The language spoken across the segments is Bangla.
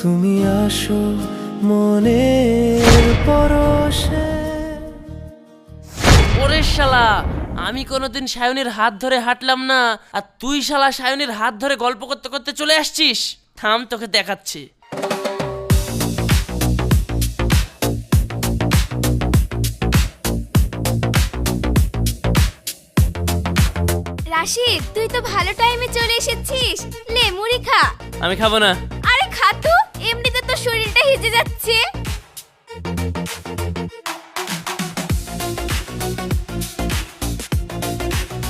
তুমি আসো মনের পরশে। ওরে শালা, আমি কোনোদিন সায়নীর হাত ধরে হাঁটলাম না, আর তুই শালা সায়নীর হাত ধরে গল্প করতে করতে চলে আসছিস। থাম, তোকে দেখাচ্ছি। রাশিদ, তুই তো ভালো টাইমে চলে এসেছিস। লে মুড়ি খা। আমি খাবো না। আরে খা তো, এমনিতে তো শরীরটা ভিজে যাচ্ছে।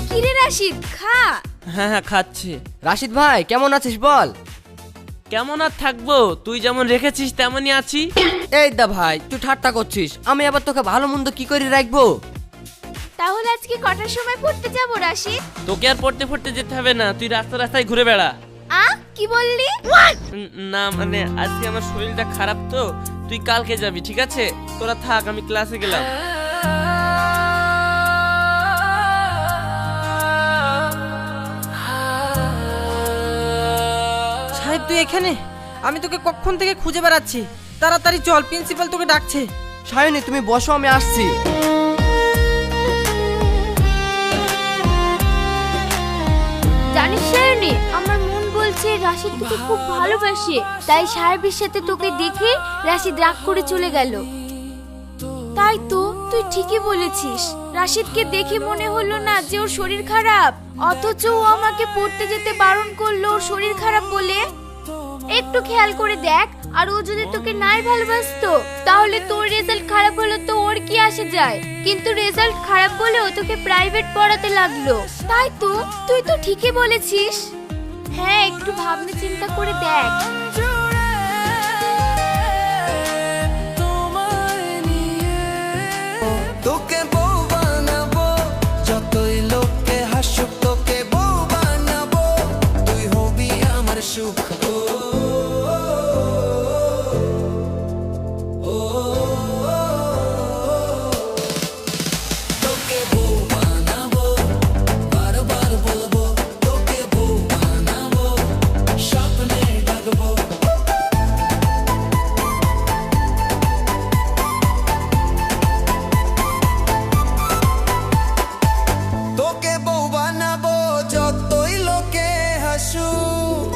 কিরে রাশিদ, খা। হ্যাঁ হ্যাঁ, খাচ্ছি। রাশিদ ভাই কেমন আছিস বল? কেমন আর থাকবো, তুই যেমন রেখেছিস তেমনই আছি। এই দা ভাই, তুই ঠাট্টা করছিস, আমি আবার তোকে ভালো মন্দ কি করে রাখবো? তাহলে আজকে কটার সময় পড়তে যাব রাশিদ? তোকে আর পড়তে পড়তে যেতে হবে না, তুই রাস্তায় ঘুরে বেড়া। কি বললি? না মানে আজকে আমার শরীরটা খারাপ তো, তুই কালকে যাবি, ঠিক আছে? তোরা থাক, আমি ক্লাসে গেলাম। সাহেব তুই এখানে? আমি তোকে কখন থেকে খুঁজে বেড়াচ্ছি। তাড়াতাড়ি চল, প্রিন্সিপাল তোকে ডাকছে। সায়নী তুমি বসো, আমি আসছি। জানিস সায়নী, আমার মন বলছে রাশিদ তোকে খুব ভালোবাসে, তাই সাহেবের সাথে তোকে দেখে রাশিদ রাগ করে চলে গেল। তাই তো, তুই ঠিকই বলেছিস। রাশিদকে দেখে মনে হলো না যে ওর শরীর খারাপ, অথচ ও আমাকে পড়তে যেতে বারণ করলো ওর শরীর খারাপ বলে। একটু খেয়াল করে দেখ, আর ও যদি তোকে নাই ভালোবাসতো তাহলে তোর রেজাল্ট খারাপ হলো তো ওর কি আসে যায়, কিন্তু রেজাল্ট খারাপ বলে ও তোকে প্রাইভেট পড়াতে লাগলো। তাই তো, তুই তো ঠিকই বলেছিস। হ্যাঁ, একটু ভাবনা চিন্তা করে দেখ। তোকে বউ বানাবো, যতই লোকে হাসুক তোকে বউ বানাবো, তুই হবি আমার সুখ। তোকে বউ বানাবো, বারবার বলবো, তোকে বউ বানাবো, স্বপ্নে ডাকবো। তোকে বউ বানাবো, যতই লোকে হাসুক।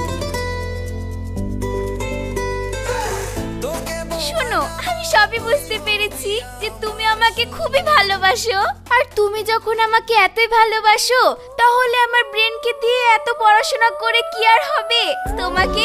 শোনো, আমি সবই বুঝতে পেরেছি যে তুমি আমাকে খুবই ভালোবাসো, আর তুমি যখন আমাকে এতই ভালোবাসো তাহলে আমার ব্রেনকে দিয়ে এত পড়াশোনা করে কি আর হবে? তোমাকে